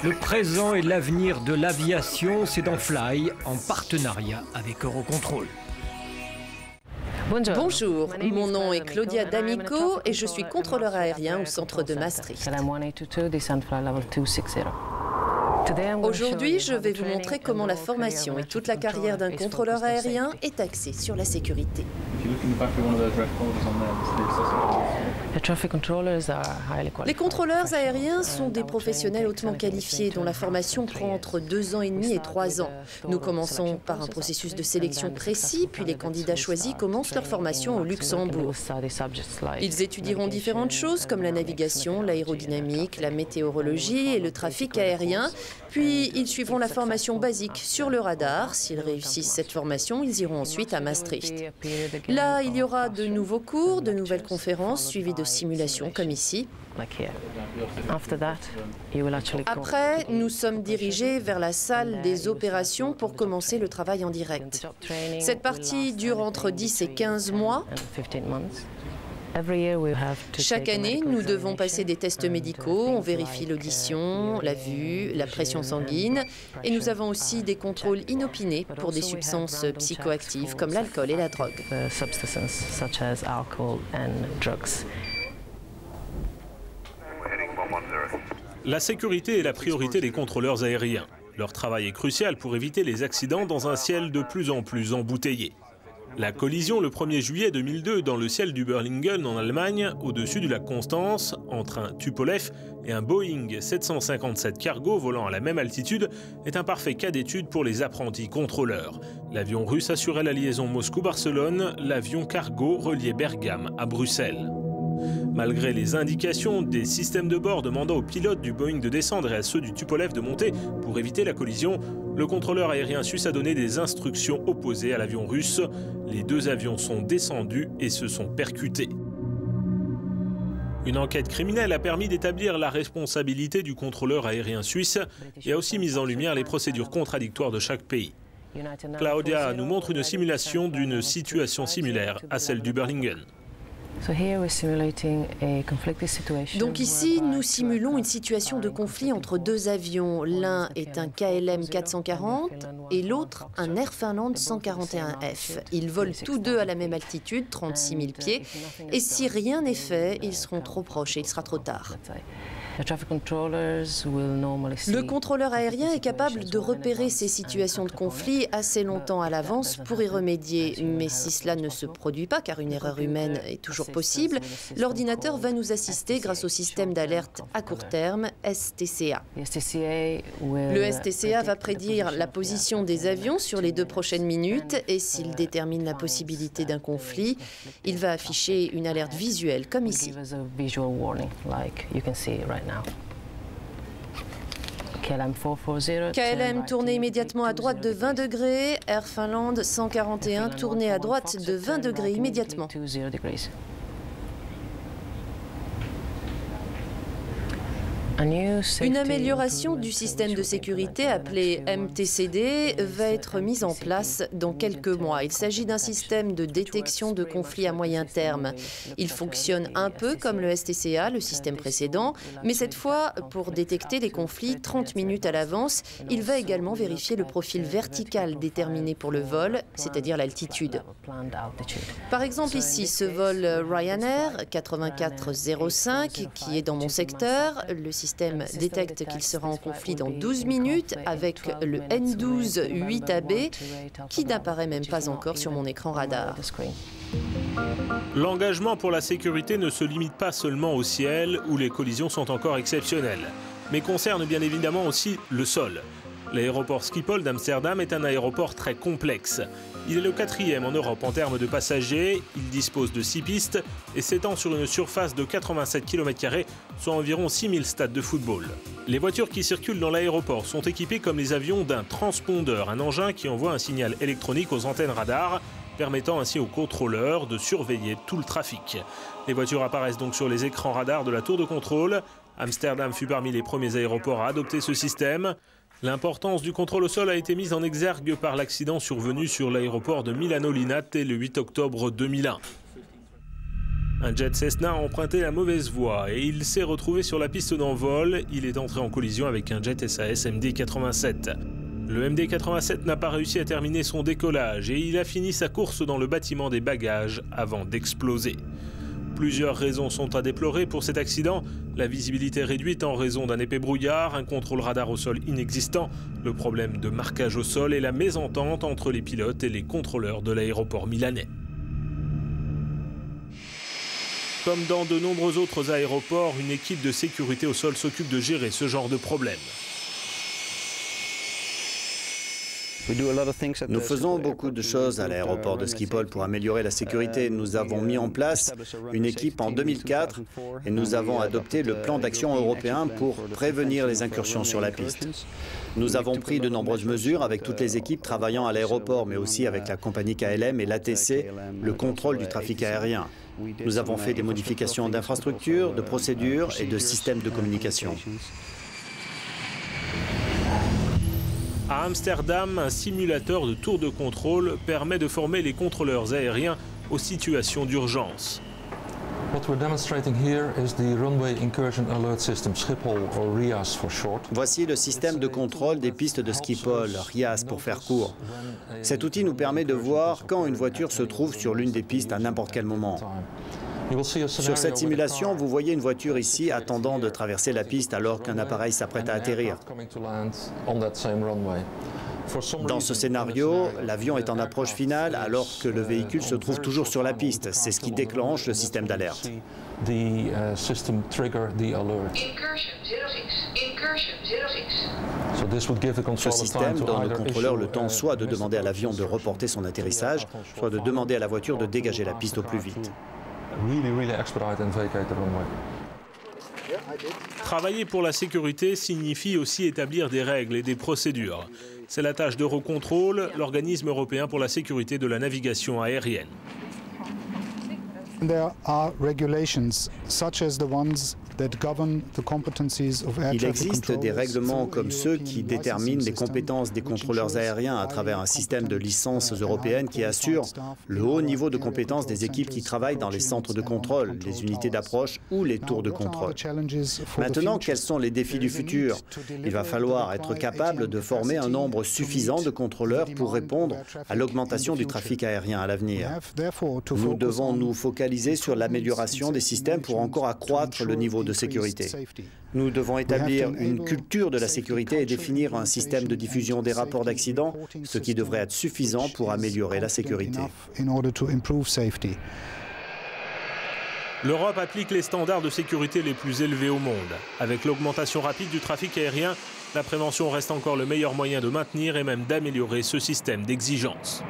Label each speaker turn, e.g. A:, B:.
A: Le présent et l'avenir de l'aviation, c'est dans Fly, en partenariat avec Eurocontrol.
B: Bonjour, mon nom est Claudia D'Amico et je suis contrôleur aérien au centre de Maastricht. Aujourd'hui, je vais vous montrer comment la formation et toute la carrière d'un contrôleur aérien est axée sur la sécurité. Les contrôleurs aériens sont des professionnels hautement qualifiés dont la formation prend entre 2 ans et demi et 3 ans. Nous commençons par un processus de sélection précis, puis les candidats choisis commencent leur formation au Luxembourg. Ils étudieront différentes choses comme la navigation, l'aérodynamique, la météorologie et le trafic aérien. Puis ils suivront la formation basique sur le radar. S'ils réussissent cette formation, ils iront ensuite à Maastricht. Là, il y aura de nouveaux cours, de nouvelles conférences suivies de simulations comme ici. Après, nous sommes dirigés vers la salle des opérations pour commencer le travail en direct. Cette partie dure entre 10 et 15 mois. Chaque année, nous devons passer des tests médicaux, on vérifie l'audition, la vue, la pression sanguine et nous avons aussi des contrôles inopinés pour des substances psychoactives comme l'alcool et la drogue.
C: La sécurité est la priorité des contrôleurs aériens. Leur travail est crucial pour éviter les accidents dans un ciel de plus en plus embouteillé. La collision le 1er juillet 2002 dans le ciel d'Überlingen en Allemagne, au-dessus du lac Constance, entre un Tupolev et un Boeing 757 cargo volant à la même altitude, est un parfait cas d'étude pour les apprentis contrôleurs. L'avion russe assurait la liaison Moscou-Barcelone, l'avion cargo reliait Bergame à Bruxelles. Malgré les indications des systèmes de bord demandant aux pilotes du Boeing de descendre et à ceux du Tupolev de monter pour éviter la collision, le contrôleur aérien suisse a donné des instructions opposées à l'avion russe. Les 2 avions sont descendus et se sont percutés. Une enquête criminelle a permis d'établir la responsabilité du contrôleur aérien suisse et a aussi mis en lumière les procédures contradictoires de chaque pays. Claudia nous montre une simulation d'une situation similaire à celle d'Überlingen.
B: Donc ici, nous simulons une situation de conflit entre 2 avions. L'un est un KLM 440 et l'autre un Air Finland 141F. Ils volent tous 2 à la même altitude, 36 000 pieds. Et si rien n'est fait, ils seront trop proches et il sera trop tard. Le contrôleur aérien est capable de repérer ces situations de conflit assez longtemps à l'avance pour y remédier. Mais si cela ne se produit pas, car une erreur humaine est toujours possible, l'ordinateur va nous assister grâce au système d'alerte à court terme STCA. Le STCA va prédire la position des avions sur les 2 prochaines minutes et s'il détermine la possibilité d'un conflit, il va afficher une alerte visuelle comme ici. KLM tournez immédiatement à droite de 20 degrés, Air Finland 141 tournez à droite de 20 degrés immédiatement. Une amélioration du système de sécurité appelé MTCD va être mise en place dans quelques mois. Il s'agit d'un système de détection de conflits à moyen terme. Il fonctionne un peu comme le STCA, le système précédent, mais cette fois, pour détecter les conflits 30 minutes à l'avance, il va également vérifier le profil vertical déterminé pour le vol, c'est-à-dire l'altitude. Par exemple ici, ce vol Ryanair 8405 qui est dans mon secteur, le système détecte qu'il sera en conflit dans 12 minutes avec le N12 8AB qui n'apparaît même pas encore sur mon écran radar.
C: L'engagement pour la sécurité ne se limite pas seulement au ciel où les collisions sont encore exceptionnelles, mais concerne bien évidemment aussi le sol. L'aéroport Schiphol d'Amsterdam est un aéroport très complexe. Il est le 4e en Europe en termes de passagers, il dispose de 6 pistes et s'étend sur une surface de 87 km², soit environ 6000 stades de football. Les voitures qui circulent dans l'aéroport sont équipées comme les avions d'un transpondeur, un engin qui envoie un signal électronique aux antennes radar, permettant ainsi aux contrôleurs de surveiller tout le trafic. Les voitures apparaissent donc sur les écrans radars de la tour de contrôle. Amsterdam fut parmi les premiers aéroports à adopter ce système. L'importance du contrôle au sol a été mise en exergue par l'accident survenu sur l'aéroport de Milano Linate le 8 octobre 2001. Un jet Cessna a emprunté la mauvaise voie et il s'est retrouvé sur la piste d'envol. Il est entré en collision avec un jet SAS MD-87. Le MD-87 n'a pas réussi à terminer son décollage et il a fini sa course dans le bâtiment des bagages avant d'exploser. Plusieurs raisons sont à déplorer pour cet accident. La visibilité réduite en raison d'un épais brouillard, un contrôle radar au sol inexistant, le problème de marquage au sol et la mésentente entre les pilotes et les contrôleurs de l'aéroport milanais. Comme dans de nombreux autres aéroports, une équipe de sécurité au sol s'occupe de gérer ce genre de problème.
D: Nous faisons beaucoup de choses à l'aéroport de Schiphol pour améliorer la sécurité. Nous avons mis en place une équipe en 2004 et nous avons adopté le plan d'action européen pour prévenir les incursions sur la piste. Nous avons pris de nombreuses mesures avec toutes les équipes travaillant à l'aéroport, mais aussi avec la compagnie KLM et l'ATC, le contrôle du trafic aérien. Nous avons fait des modifications d'infrastructures, de procédures et de systèmes de communication.
C: À Amsterdam, un simulateur de tour de contrôle permet de former les contrôleurs aériens aux situations d'urgence.
D: Voici le système de contrôle des pistes de Schiphol, RIAS pour faire court. Cet outil nous permet de voir quand une voiture se trouve sur l'une des pistes à n'importe quel moment. Sur cette simulation, vous voyez une voiture ici attendant de traverser la piste alors qu'un appareil s'apprête à atterrir. Dans ce scénario, l'avion est en approche finale alors que le véhicule se trouve toujours sur la piste. C'est ce qui déclenche le système d'alerte. Ce système donne au contrôleur le temps soit de demander à l'avion de reporter son atterrissage, soit de demander à la voiture de dégager la piste au plus vite.
C: Travailler pour la sécurité signifie aussi établir des règles et des procédures. C'est la tâche d'Eurocontrol, l'organisme européen pour la sécurité de la navigation aérienne.
D: Il existe des règlements comme ceux qui déterminent les compétences des contrôleurs aériens à travers un système de licences européennes qui assure le haut niveau de compétences des équipes qui travaillent dans les centres de contrôle, les unités d'approche ou les tours de contrôle. Maintenant, quels sont les défis du futur? Il va falloir être capable de former un nombre suffisant de contrôleurs pour répondre à l'augmentation du trafic aérien à l'avenir. Nous devons nous focaliser sur l'amélioration des systèmes pour encore accroître le niveau de sécurité. Nous devons établir une culture de la sécurité et définir un système de diffusion des rapports d'accidents, ce qui devrait être suffisant pour améliorer la sécurité.
C: L'Europe applique les standards de sécurité les plus élevés au monde. Avec l'augmentation rapide du trafic aérien, la prévention reste encore le meilleur moyen de maintenir et même d'améliorer ce système d'exigence.